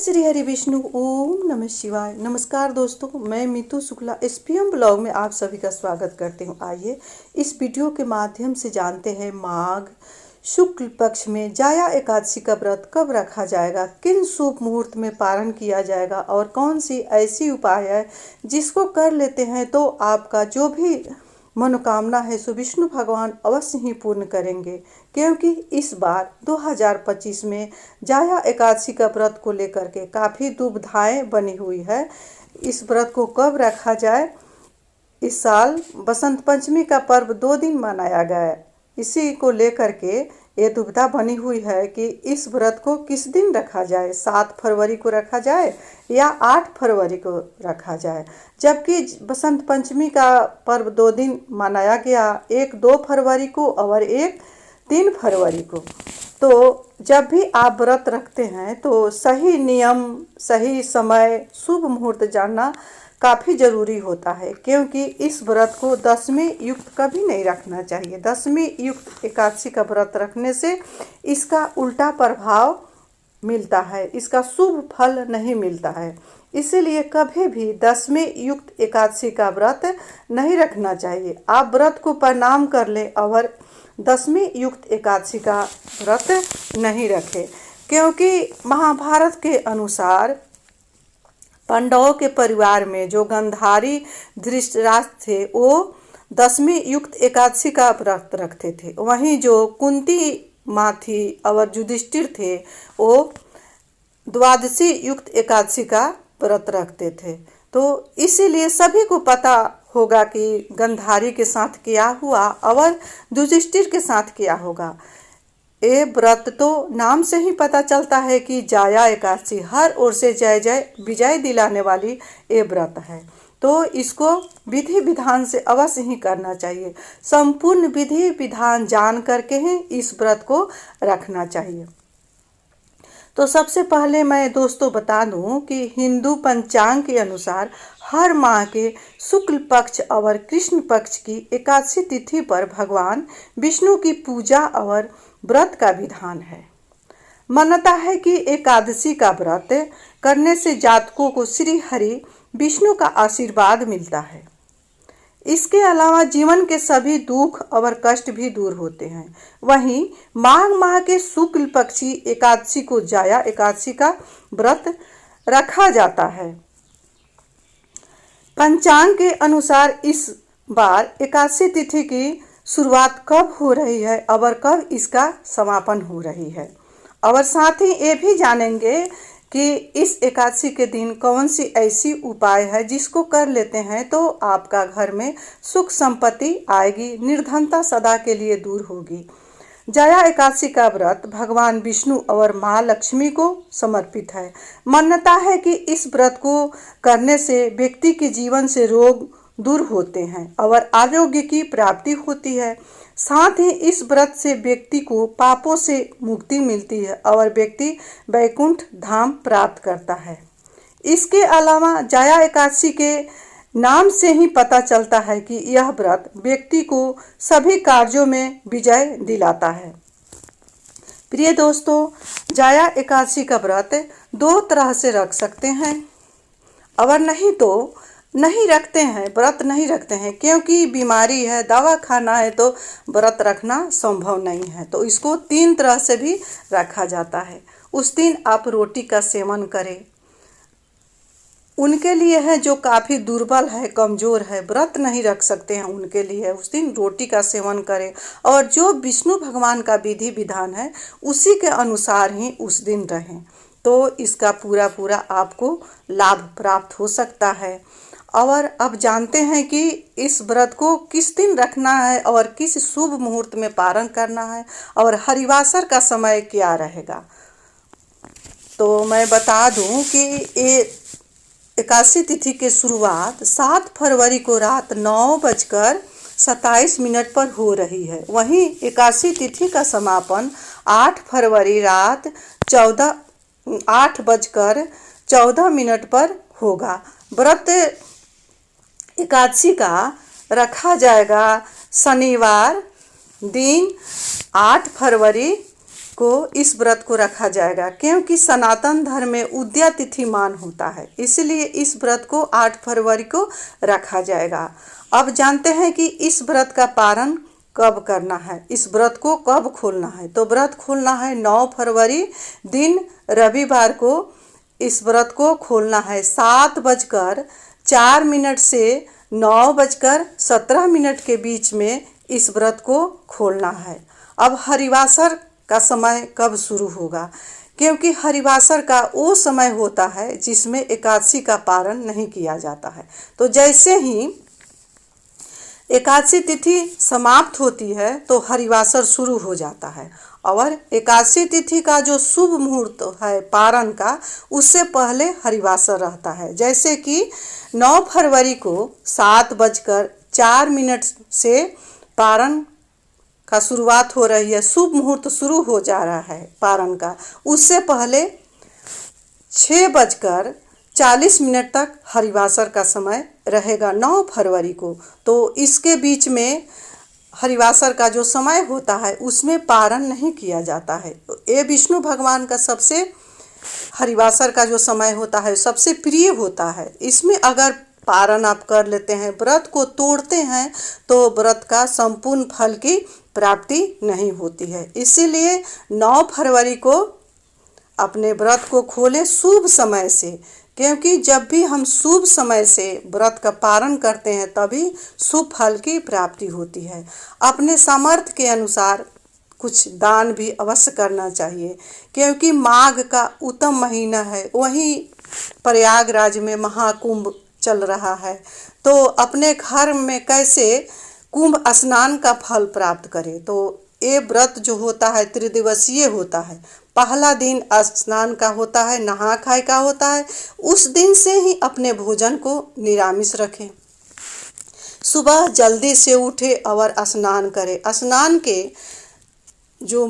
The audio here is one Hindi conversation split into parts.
श्री हरि विष्णु ओम नमः शिवाय। नमस्कार दोस्तों, मैं मीतू शुक्ला एसपीएम ब्लॉग में आप सभी का स्वागत करती हूँ। आइए इस वीडियो के माध्यम से जानते हैं माघ शुक्ल पक्ष में जाया एकादशी का व्रत कब रखा जाएगा, किन शुभ मुहूर्त में पारण किया जाएगा और कौन सी ऐसी उपाय है जिसको कर लेते हैं तो आपका जो भी मनोकामना है सो विष्णु भगवान अवश्य ही पूर्ण करेंगे। क्योंकि इस बार 2025 में जाया एकादशी का व्रत को लेकर के काफ़ी दुविधाएं बनी हुई है। इस व्रत को कब रखा जाए। इस साल बसंत पंचमी का पर्व 2 दिन मनाया गया है। इसी को लेकर के ये दुविधा बनी हुई है कि इस व्रत को किस दिन रखा जाए, 7 फरवरी को रखा जाए या 8 फरवरी को रखा जाए। जबकि बसंत पंचमी का पर्व 2 दिन मनाया गया, एक 2 फरवरी को और एक 3 फरवरी को। तो जब भी आप व्रत रखते हैं तो सही नियम, सही समय, शुभ मुहूर्त जानना काफ़ी ज़रूरी होता है। क्योंकि इस व्रत को दशमी युक्त कभी नहीं रखना चाहिए। दशमी युक्त एकादशी का व्रत रखने से इसका उल्टा प्रभाव मिलता है, इसका शुभ फल नहीं मिलता है। इसीलिए कभी भी दशमी युक्त एकादशी का व्रत नहीं रखना चाहिए। आप व्रत को प्रणाम कर लें और दशमी युक्त एकादशी का व्रत नहीं रखें। क्योंकि महाभारत के अनुसार पांडवों के परिवार में जो गंधारी धृतराष्ट्र थे वो दशमी युक्त एकादशी का व्रत रखते थे। वहीं जो कुंती माँ थी और युधिष्ठिर थे वो द्वादशी युक्त एकादशी का व्रत रखते थे। तो इसीलिए सभी को पता होगा कि गंधारी के साथ क्या हुआ और युधिष्ठिर के साथ क्या होगा। ये व्रत तो नाम से ही पता चलता है कि जाया एकादशी, हर ओर से जय जय विजय दिलाने वाली ये व्रत है। तो इसको विधि विधान से अवश्य ही करना चाहिए। संपूर्ण विधि विधान जान करके ही इस व्रत को रखना चाहिए। तो सबसे पहले मैं दोस्तों बता दूं कि हिंदू पंचांग के अनुसार हर माह के शुक्ल पक्ष और कृष्ण पक्ष की एकादशी तिथि पर भगवान विष्णु की पूजा और व्रत का विधान है। मान्यता है कि एकादशी का व्रत करने से जातकों को श्री हरि विष्णु का आशीर्वाद मिलता है। इसके अलावा जीवन के सभी दुख और कष्ट भी दूर होते हैं। वहीं माघ माह के शुक्ल पक्षी एकादशी को जाया एकादशी का व्रत रखा जाता है। पंचांग के अनुसार इस बार एकादशी तिथि की शुरुआत कब हो रही है और कब इसका समापन हो रही है, और साथ ही ये भी जानेंगे कि इस एकादशी के दिन कौन सी ऐसी उपाय है जिसको कर लेते हैं तो आपका घर में सुख संपत्ति आएगी, निर्धनता सदा के लिए दूर होगी। जया एकादशी का व्रत भगवान विष्णु और माँ लक्ष्मी को समर्पित है। मान्यता है कि इस व्रत को करने से व्यक्ति के जीवन से रोग दूर होते हैं और आरोग्य की प्राप्ति होती है। साथ ही इस व्रत से व्यक्ति को पापों से मुक्ति मिलती है और व्यक्ति वैकुंठ धाम प्राप्त करता है। इसके अलावा जाया एकादशी के नाम से ही पता चलता है कि यह व्रत व्यक्ति को सभी कार्यों में विजय दिलाता है। प्रिय दोस्तों, जाया एकादशी का व्रत 2 तरह से रख सकते हैं और नहीं तो नहीं रखते हैं, व्रत नहीं रखते हैं। क्योंकि बीमारी है, दवा खाना है तो व्रत रखना संभव नहीं है। तो इसको 3 तरह से भी रखा जाता है। उस दिन आप रोटी का सेवन करें। उनके लिए है जो काफ़ी दुर्बल है, कमज़ोर है, व्रत नहीं रख सकते हैं, उनके लिए उस दिन रोटी का सेवन करें और जो विष्णु भगवान का विधि विधान है उसी के अनुसार ही उस दिन रहें। तो इसका पूरा आपको लाभ प्राप्त हो सकता है। और अब जानते हैं कि इस व्रत को किस दिन रखना है और किस शुभ मुहूर्त में पारण करना है और हरिवासर का समय क्या रहेगा। तो मैं बता दूं कि ये एकादशी तिथि की शुरुआत 7 फरवरी को रात 9:27 पर हो रही है। वहीं एकादशी तिथि का समापन 8 फरवरी रात 8:14 पर होगा। व्रत एकादशी का रखा जाएगा शनिवार दिन 8 फरवरी को इस व्रत को रखा जाएगा, क्योंकि सनातन धर्म में उदया तिथि मान होता है, इसलिए इस व्रत को 8 फरवरी को रखा जाएगा। अब जानते हैं कि इस व्रत का पारण कब करना है, इस व्रत को कब खोलना है। तो व्रत खोलना है 9 फरवरी दिन रविवार को। इस व्रत को खोलना है 7:04 से 9:17 के बीच में इस व्रत को खोलना है। अब हरिवासर का समय कब शुरू होगा, क्योंकि हरिवासर का वो समय होता है जिसमें एकादशी का पारण नहीं किया जाता है। तो जैसे ही एकादशी तिथि समाप्त होती है तो हरिवासर शुरू हो जाता है, और एकादशी तिथि का जो शुभ मुहूर्त है पारण का, उससे पहले हरिवासर रहता है। जैसे कि 9 फरवरी को 7:04 से पारण का शुरुआत हो रही है, शुभ मुहूर्त शुरू हो जा रहा है पारण का। उससे पहले 6:40 तक हरिवासर का समय रहेगा 9 फरवरी को। तो इसके बीच में हरिवासर का जो समय होता है उसमें पारण नहीं किया जाता है। ये विष्णु भगवान का सबसे हरिवासर का जो समय होता है सबसे प्रिय होता है। इसमें अगर पारण आप कर लेते हैं, व्रत को तोड़ते हैं, तो व्रत का संपूर्ण फल की प्राप्ति नहीं होती है। इसीलिए 9 फरवरी को अपने व्रत को खोले शुभ समय से, क्योंकि जब भी हम शुभ समय से व्रत का पारण करते हैं तभी शुभ फल की प्राप्ति होती है। अपने सामर्थ्य के अनुसार कुछ दान भी अवश्य करना चाहिए, क्योंकि माघ का उत्तम महीना है, वहीं प्रयागराज में महाकुंभ चल रहा है। तो अपने घर में कैसे कुंभ स्नान का फल प्राप्त करें। तो ये व्रत जो होता है त्रिदिवसीय होता है। पहला दिन स्नान का होता है, नहा खाए का होता है। उस दिन से ही अपने भोजन को निरामिष रखें। सुबह जल्दी से उठे और स्नान करें। स्नान के जो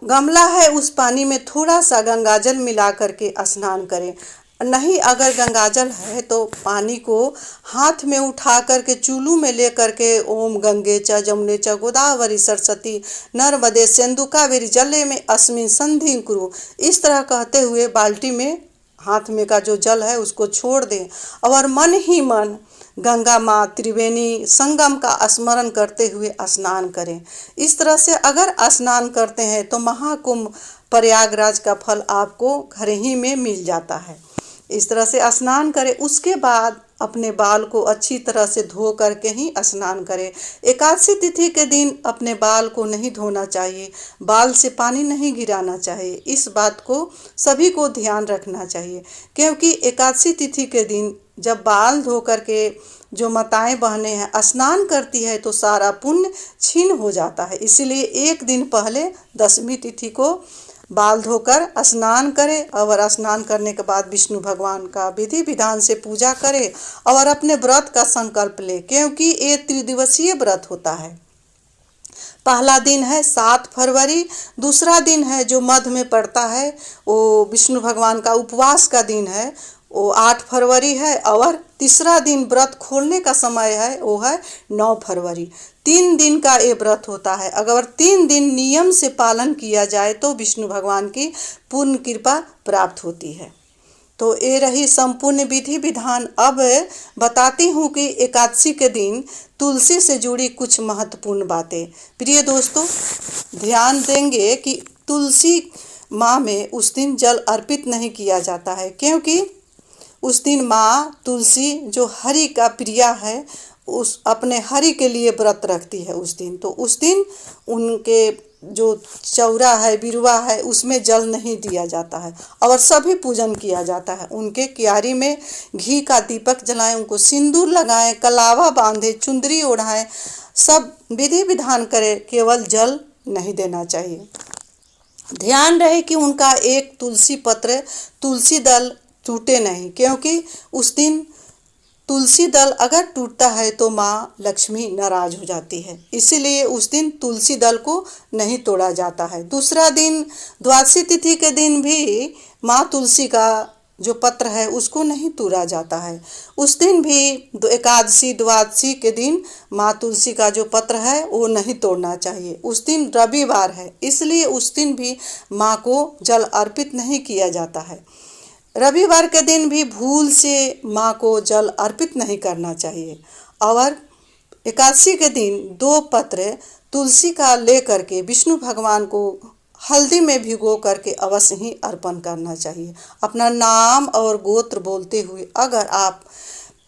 गमला है उस पानी में थोड़ा सा गंगाजल मिला करके स्नान करें। नहीं अगर गंगाजल है तो पानी को हाथ में उठा करके चूलू में ले करके ओम गंगे च जमुने च गोदावरी सरस्वती नर्मदे सिंधु कावेरी जले में अस्मिन संधि कुरु, इस तरह कहते हुए बाल्टी में हाथ में का जो जल है उसको छोड़ दें और मन ही मन गंगा माँ त्रिवेणी संगम का स्मरण करते हुए स्नान करें। इस तरह से अगर स्नान करते हैं तो महाकुंभ प्रयागराज का फल आपको घर ही में मिल जाता है। इस तरह से स्नान करें। उसके बाद अपने बाल को अच्छी तरह से धो करके ही स्नान करें। एकादशी तिथि के दिन अपने बाल को नहीं धोना चाहिए, बाल से पानी नहीं गिराना चाहिए। इस बात को सभी को ध्यान रखना चाहिए, क्योंकि एकादशी तिथि के दिन जब बाल धो करके जो माताएं बहनें हैं स्नान करती है तो सारा पुण्य छीन हो जाता है। इसीलिए एक दिन पहले दशमी तिथि को बाल धोकर स्नान करें और स्नान करने के बाद विष्णु भगवान का विधि विधान से पूजा करें और अपने व्रत का संकल्प लें, क्योंकि ये त्रिदिवसीय व्रत होता है। पहला दिन है 7 फरवरी, दूसरा दिन है जो मध्य में पड़ता है वो विष्णु भगवान का उपवास का दिन है, वो 8 फरवरी है, और तीसरा दिन व्रत खोलने का समय है वो है 9 फरवरी। 3 दिन का ये व्रत होता है। अगर 3 दिन नियम से पालन किया जाए तो विष्णु भगवान की पूर्ण कृपा प्राप्त होती है। तो ये रही संपूर्ण विधि विधान। अब बताती हूँ कि एकादशी के दिन तुलसी से जुड़ी कुछ महत्वपूर्ण बातें। प्रिय दोस्तों, ध्यान देंगे कि तुलसी माँ में उस दिन जल अर्पित नहीं किया जाता है, क्योंकि उस दिन माँ तुलसी जो हरि का प्रिया है उस अपने हरि के लिए व्रत रखती है उस दिन। तो उस दिन उनके जो चौरा है बिरुआ है उसमें जल नहीं दिया जाता है और सभी पूजन किया जाता है। उनके क्यारी में घी का दीपक जलाएं, उनको सिंदूर लगाएं, कलावा बांधे, चुंदरी ओढ़ाएं, सब विधि विधान करें, केवल जल नहीं देना चाहिए। ध्यान रहे कि उनका एक तुलसी पत्र तुलसी दल टूटे नहीं, क्योंकि उस दिन तुलसी दल अगर टूटता है तो माँ लक्ष्मी नाराज हो जाती है। इसीलिए उस दिन तुलसी दल को नहीं तोड़ा जाता है। दूसरा दिन द्वादशी तिथि के दिन भी माँ तुलसी का जो पत्र है उसको नहीं तोड़ा जाता है। उस दिन भी एकादशी द्वादशी के दिन माँ तुलसी का जो पत्र है वो नहीं तोड़ना चाहिए। उस दिन रविवार है, इसलिए उस दिन भी माँ को जल अर्पित नहीं किया जाता है। रविवार के दिन भी भूल से माँ को जल अर्पित नहीं करना चाहिए। और एकादशी के दिन 2 पत्र तुलसी का लेकर के विष्णु भगवान को हल्दी में भिगो करके अवश्य ही अर्पण करना चाहिए। अपना नाम और गोत्र बोलते हुए अगर आप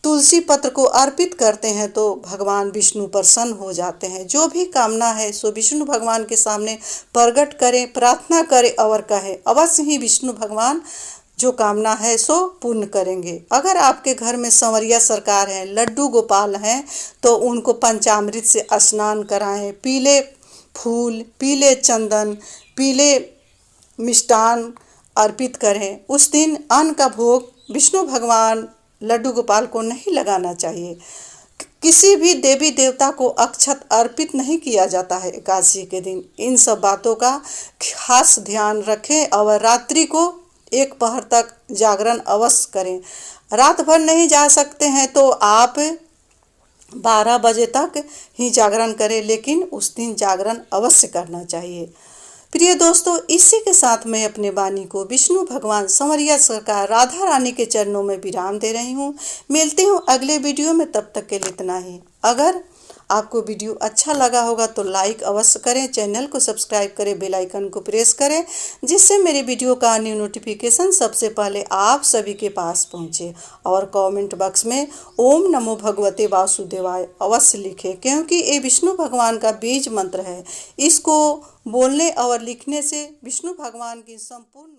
तुलसी पत्र को अर्पित करते हैं तो भगवान विष्णु प्रसन्न हो जाते हैं। जो भी कामना है सो विष्णु भगवान के सामने प्रकट करें, प्रार्थना करें और कहें, अवश्य ही विष्णु भगवान जो कामना है सो पूर्ण करेंगे। अगर आपके घर में संवरिया सरकार हैं, लड्डू गोपाल हैं, तो उनको पंचामृत से स्नान कराएं, पीले फूल, पीले चंदन, पीले मिष्टान अर्पित करें। उस दिन अन्न का भोग विष्णु भगवान लड्डू गोपाल को नहीं लगाना चाहिए। किसी भी देवी देवता को अक्षत अर्पित नहीं किया जाता है एकादशी के दिन। इन सब बातों का खास ध्यान रखें और रात्रि को 1 पहर तक जागरण अवश्य करें। रात भर नहीं जा सकते हैं तो आप 12 बजे तक ही जागरण करें, लेकिन उस दिन जागरण अवश्य करना चाहिए। प्रिय दोस्तों, इसी के साथ मैं अपने वाणी को विष्णु भगवान संवरिया सरकार राधा रानी के चरणों में विराम दे रही हूँ। मिलती हूँ अगले वीडियो में, तब तक के लिए इतना ही। अगर आपको वीडियो अच्छा लगा होगा तो लाइक अवश्य करें, चैनल को सब्सक्राइब करें, बेल आइकन को प्रेस करें, जिससे मेरे वीडियो का न्यू नोटिफिकेशन सबसे पहले आप सभी के पास पहुंचे। और कमेंट बॉक्स में ओम नमो भगवते वासुदेवाय अवश्य लिखें, क्योंकि ये विष्णु भगवान का बीज मंत्र है। इसको बोलने और लिखने से विष्णु भगवान की संपूर्ण